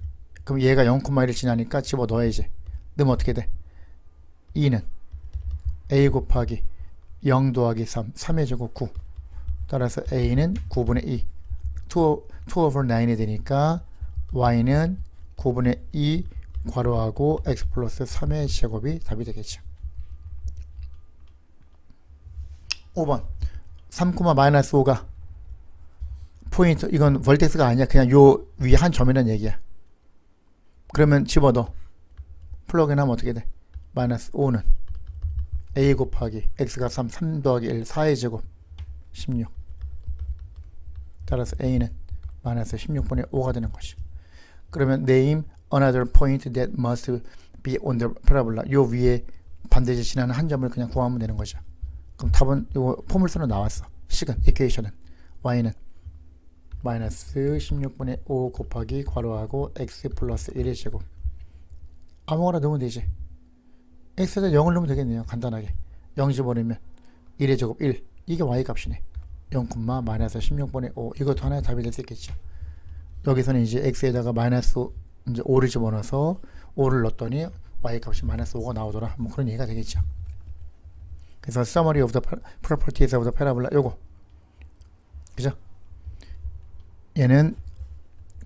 그럼 얘가 0,1을 지나니까 집어넣어야지. 넣으면 어떻게 돼? 2는 a 곱하기 0 더하기 3, 3의 제곱 9. 따라서 a는 9분의 2, 2 over 9이 되니까 y는 9분의 2 괄호하고 x 플러스 3의 제곱이 답이 되겠죠. 5번 3, 마이너스 5가 포인트, 이건 벌텍스가 아니야. 그냥 요 위에 한 점이라는 얘기야. 그러면 집어넣어. 플러그인 하면 어떻게 돼? 마이너스 5는 a 곱하기 x가 3, 3 더하기 1, 4의 제곱 16. 따라서 a는 마이너스 16분의 5가 되는 것이. 그러면 name another point that must be on the parabola. 요 위에 반드시 지나는 한 점을 그냥 구하면 되는 거죠. 그럼 답은 요 포물선으로 나왔어. 식은 이퀘이션은 y는 마이너스 16분의 5 곱하기 괄호하고 x 플러스 1의 제곱. 아무거나 넣으면 되지. x에다 0을 넣으면 되겠네요. 간단하게 0 집어넣으면 1의 제곱 1. 이게 y 값이네. 0, 마이너스 16분의 5. 이것도 하나의 답이 될 수 있겠죠. 여기서는 이제 x에다가 마이너스 이제 5를 집어넣어서 5를 넣었더니 y 값이 마이너스 5가 나오더라. 뭐 그런 얘기가 되겠죠. 그래서 summary of the properties of the parabola 요거. 그죠? 얘는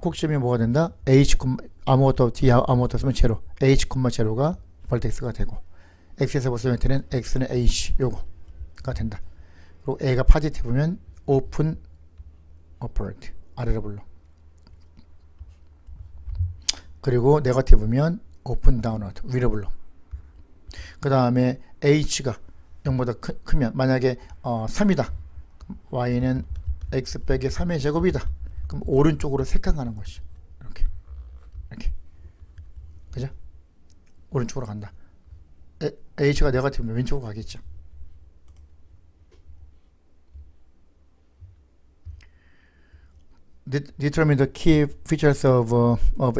꼭지점이 뭐가 된다? h, 아무것도 뒤에 아무것도 없으면 제로. h, 제로가 벌텍스가 되고, x에서 봤을 때는 x는 h 요거가 된다. 그리고 a가 파지티브면 open upward 아래로 불러. 그리고 네거티브면 open downward 위로 불러. 그 다음에 h가 0보다 크면 만약에 3이다. y는 x 빼기 3의 제곱이다. 그럼 오른쪽으로 3칸 가는 것이죠. 이렇게 그죠? 오른쪽으로 간다. h가 네거티브면 왼쪽으로 가겠죠. Determine the key features of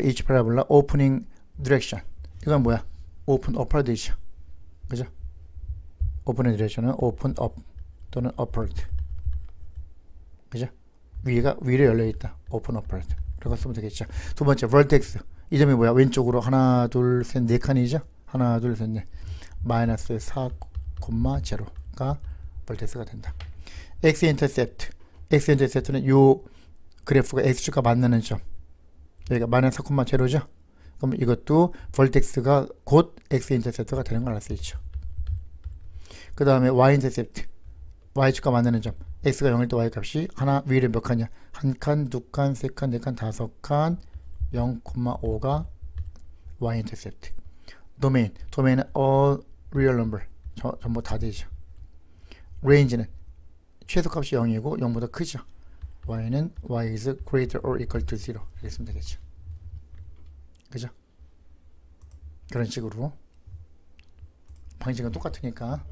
each parabola. Opening direction. 이건 뭐야? Open upward이죠. 그죠? Opening direction은 open up 또는 upward. 그죠? 위로 열려있다. open upward. 그렇게 쓰면 되겠죠. 두 번째, vertex. 이 점이 뭐야? 왼쪽으로 하나, 둘, 셋, 네 칸이죠? 하나, 둘, 셋, 넷. 마이너스 4, 0가 vertex가 된다. x-intercept. x-intercept는 요 그래프가 x축과 만나는 점. 여기가 마이너스 4,0죠? 그럼 이것도 vertex가 곧 x-intercept가 되는 걸 알 수 있죠. 그 다음에 y-intercept. y축과 만나는 점. x가 0일 때 y 값이 하나, 위로 몇 칸이야? 한 칸, 두 칸, 세 칸, 네 칸, 다섯 칸, 0,5가 y-intercept. 도메인은 all real number. 전부 다 되죠. range는 최소값이 0이고 0보다 크죠. y는 y is greater or equal to 0 이렇게 쓰면 되겠죠. 그죠? 그런 식으로 방식은 똑같으니까.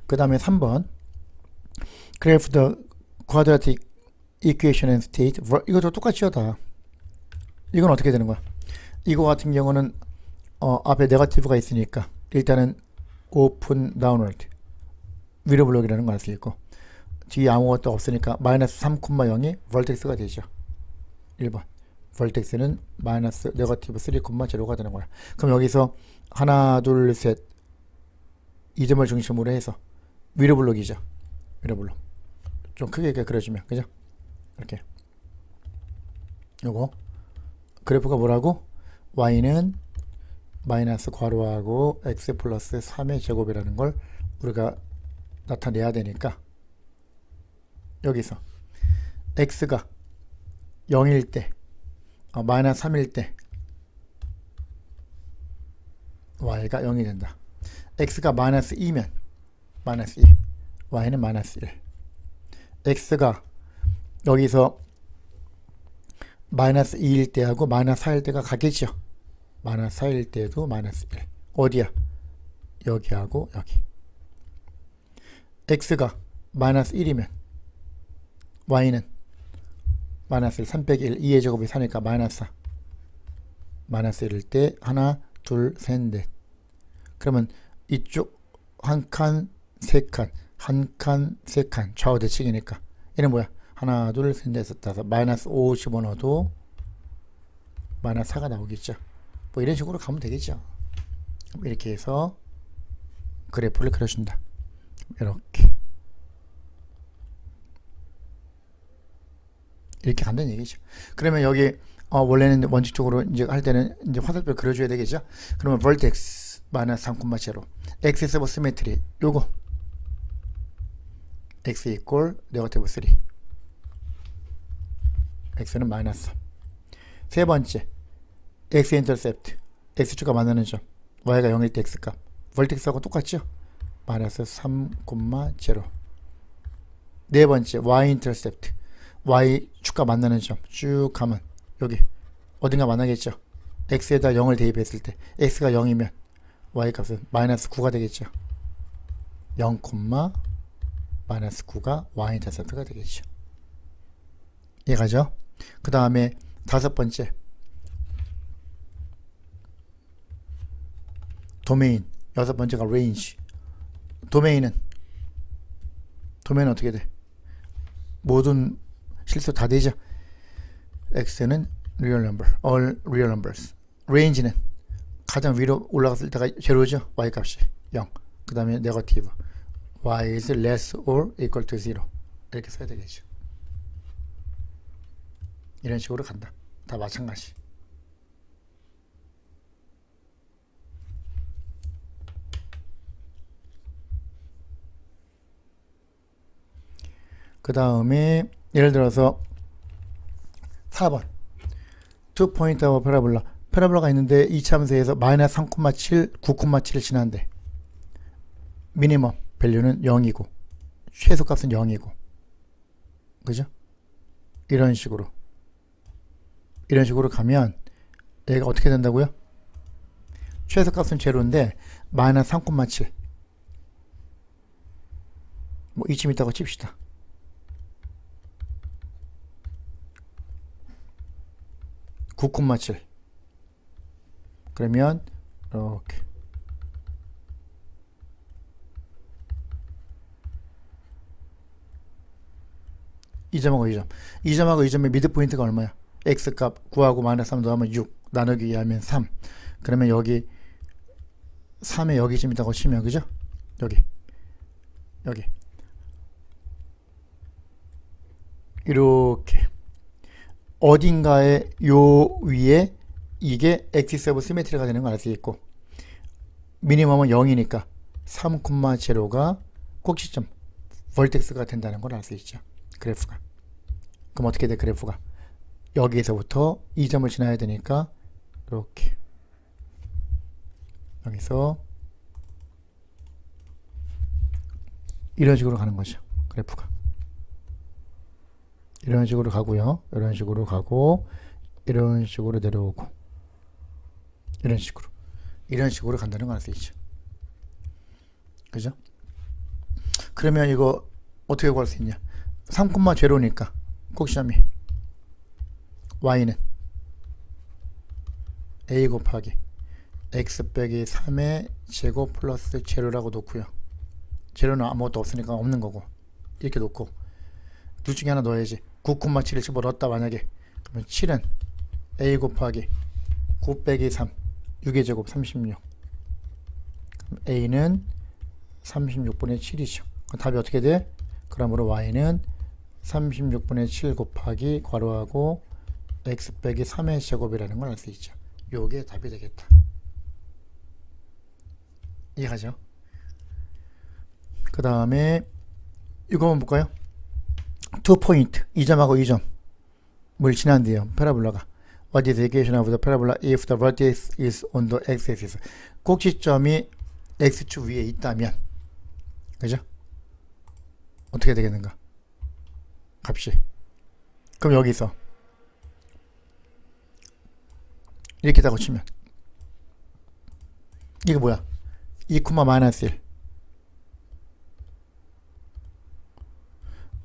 그 다음에 3번 graph the quadratic equation and state. 이것도 똑같이요. 다 이건 어떻게 되는 거야? 이거 같은 경우는 앞에 네거티브가 있으니까 일단은 open downward 위로 블록이라는 걸 알 수 있고, 뒤에 아무것도 없으니까 마이너스 3,0이 vertex가 되죠. 1번 vertex는 마이너스 네거티브 3,0가 되는 거야. 그럼 여기서 하나, 둘, 셋 이 점을 중심으로 해서 위로 블록이죠. 위로 블록 좀 크게 그려주면, 그죠? 이렇게 요거 그래프가 뭐라고? y는 마이너스 괄호하고 x 플러스 3의 제곱이라는 걸 우리가 나타내야 되니까, 여기서 x가 0일 때 마이너스 3일 때 y가 0이 된다. x가 마이너스 2면 마이너스 2, y는 마이너스 1. x가 여기서 마이너스 2일 때하고 마이너스 4일 때가 같겠죠. 마이너스 4일 때도 마이너스 1. 어디야? 여기하고 여기. x가 마이너스 1이면 y는 마이너스 1, 3 빼기 1, 2의 제곱이 4니까 마이너스 4. 마이너스 1일 때 하나, 둘, 셋, 넷. 그러면 이쪽 한 칸, 세 칸, 한 칸, 세 칸 좌우대칭이니까 얘는 뭐야? 하나, 둘, 셋, 넷, 다섯. 마이너스 5 집어넣어도 마이너스 4가 나오겠죠. 뭐 이런 식으로 가면 되겠죠. 이렇게 해서 그래프를 그려준다. 이렇게 간다는 얘기죠. 그러면 여기 원래는 원칙적으로 이제 할 때는 이제 화살표 그려줘야 되겠죠. 그러면 vertex 마이너스 3,0 x에서 뭐 시메트리 요거 x 이꼴 네거티브 3 x는 마이너스 3. 세 번째 x 인터셉트 x축과 만나는 점 y가 0일 때 x값 vertex하고 똑같죠. 마이너스 3,0. 네 번째 y 인터셉트 y축과 만나는 점 쭉 가면 여기 어딘가 만나겠죠. x에다 0을 대입했을 때 x가 0이면 y 값은 마이너스 9가 되겠죠. 0, 마이너스 9가 y 인터셉트가 되겠죠. 이해가죠? 그 다음에 다섯 번째 도메인, 여섯 번째가 range. 도메인은 어떻게 돼? 모든 실수 다 되죠. x는 real number, all real numbers. range는 가장 위로 올라갔을 때가 제로죠. y 값이 0. 그 다음에 네거티브. y is less or equal to 0. 이렇게 써야 되겠죠. 이런 식으로 간다. 다 마찬가지. 그 다음에 예를 들어서 4번 two point of 패러볼라가 있는데 이참수에서 마이너스 3,7, 9,7을 지난데 미니멈 밸류는 0이고 최소값은 0이고 그죠? 이런 식으로 가면 얘가 어떻게 된다고요? 최소값은 제로인데 마이너스 3,7 뭐 이쯤 있다고 칩시다. (9,7) 그러면 이렇게 이 점하고 이 점의 미드포인트가 얼마야? x값 구하고 마이너스 3 더하면 6 나누기 2 하면 3. 그러면 여기 3에 여기쯤 있다고 치면 그죠? 여기 이렇게 어딘가에 요 위에 이게 엑시스 오브 시메트리가 되는 걸 알 수 있고 미니멈은 0이니까 3,0가 꼭지점 벌텍스가 된다는 걸 알 수 있죠. 그래프가. 그럼 어떻게 돼? 그래프가 여기에서부터 이 점을 지나야 되니까 이렇게 여기서 이런 식으로 가는 거죠. 그래프가 이런 식으로 가고요. 이런 식으로 가고 이런 식으로 내려오고 이런 식으로 간다는 걸 알 수 있죠. 그죠? 그러면 이거 어떻게 구할 수 있냐? 3,0니까 꼭지점이 y는 a 곱하기 x 빼기 3의 제곱 플러스 제로라고 놓고요. 제로는 아무것도 없으니까 없는 거고 이렇게 놓고 둘 중에 하나 넣어야지. 9,7을 집어넣었다 만약에 그러면 7은 a 곱하기 9 빼기 3 6의 제곱 36 그럼 a는 36분의 7이죠. 그럼 답이 어떻게 돼? 그러므로 y는 36분의 7 곱하기 괄호하고 x 빼기 3의 제곱이라는 걸 알 수 있죠. 요게 답이 되겠다. 이해가죠? 그 다음에 이거 한번 볼까요? 2포인트, 2점하고 2점을 지난대요. 패러볼라가 What is the equation of the parabola if the vertex is on the x-axis? 꼭지점이 x축 위에 있다면 그죠? 어떻게 되겠는가? 값이 그럼 여기서 이렇게 다고 치면 이게 뭐야? 2, 마이너스 1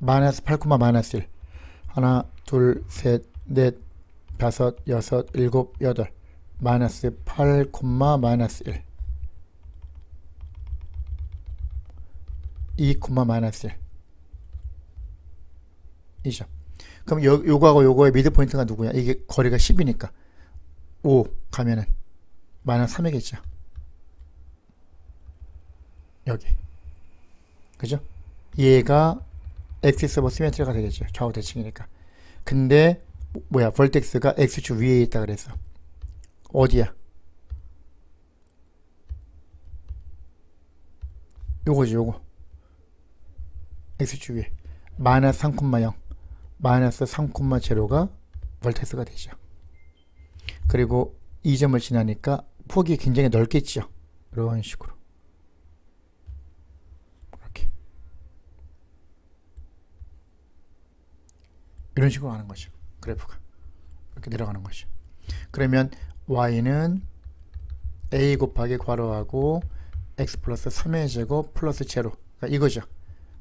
마이너스 8, 마이너스 1 하나, 둘, 셋, 넷, 다섯, 여섯, 일곱, 여덟 마이너스 8, 마이너스 1 2, 마이너스 1 이죠. 그럼 요거하고 요거의 미드 포인트가 누구야? 이게 거리가 10이니까 5 가면은 마이너스 3이겠죠. 여기. 그죠? 얘가 엑시스 오브 시메트리가 되겠죠. 좌우 대칭이니까. 근데 뭐야? 벌텍스가 X축 위에 있다 그랬어. 어디야? 요거지, 요거. X축 위에. 마이너스 3,0, 마이너스 3,0가 벌텍스가 되죠. 그리고 이 점을 지나니까 폭이 굉장히 넓겠죠. 이런 식으로. 이렇게. 이런 식으로 하는 거죠. 그래프가. 이렇게 내려가는 거죠. 그러면 y는 a 곱하기 괄호하고 x 플러스 3의 제곱 플러스 제로. 그러니까 이거죠.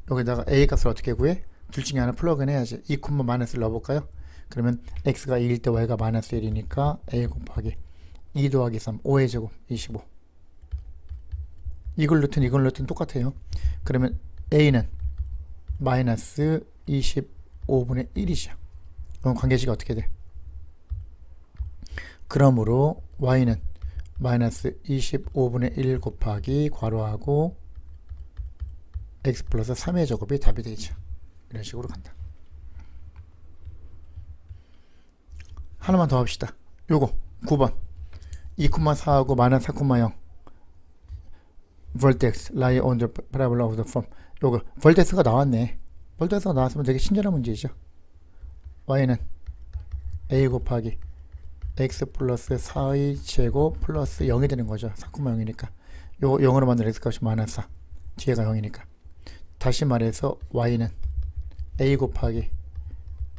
여기다가 a 값을 어떻게 구해? 둘 중에 하나 플러그인 해야지. 2, 마이너스를 넣어볼까요? 그러면 x가 2일 때 y가 마이너스 1이니까 a 곱하기 2 더하기 3, 5의 제곱 25. 이걸 넣든 똑같아요. 그러면 a는 마이너스 25분의 1이죠. 그럼 관계식이 어떻게 돼? 그러므로 y는 마이너스 25분의 1 곱하기 괄호하고 x 플러스 3의 제곱이 답이 되죠. 이런 식으로 간다. 하나만 더 합시다. 요거 9번 2,4하고 마이너스 4,0 vertex lie on the parabola of the form. 요거 vertex가 나왔네. vertex가 나왔으면 되게 친절한 문제죠. y는 a 곱하기 x 플러스 4의 제곱 플러스 0이 되는 거죠. 4,0이니까 요 0으로 만든 x값이 마이너스 4, 뒤에가 0이니까. 다시 말해서 y는 a 곱하기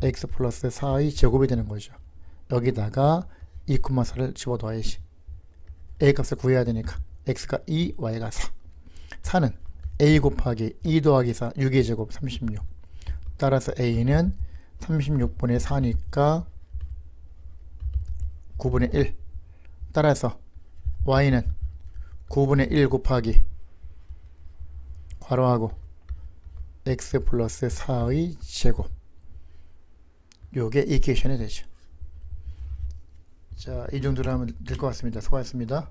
x 플러스 4의 제곱이 되는 거죠. 여기다가 2,4를 집어넣어야지. a 값을 구해야 되니까 x가 2, y가 4. 4는 a 곱하기 2 더하기 4, 6의 제곱 36. 따라서 a는 36분의 4니까 9분의 1. 따라서 y는 9분의 1 곱하기 괄호하고 x 플러스 4의 제곱. 요게 이퀘이션이 되죠. 자, 이 정도로 하면 될 것 같습니다. 수고하셨습니다.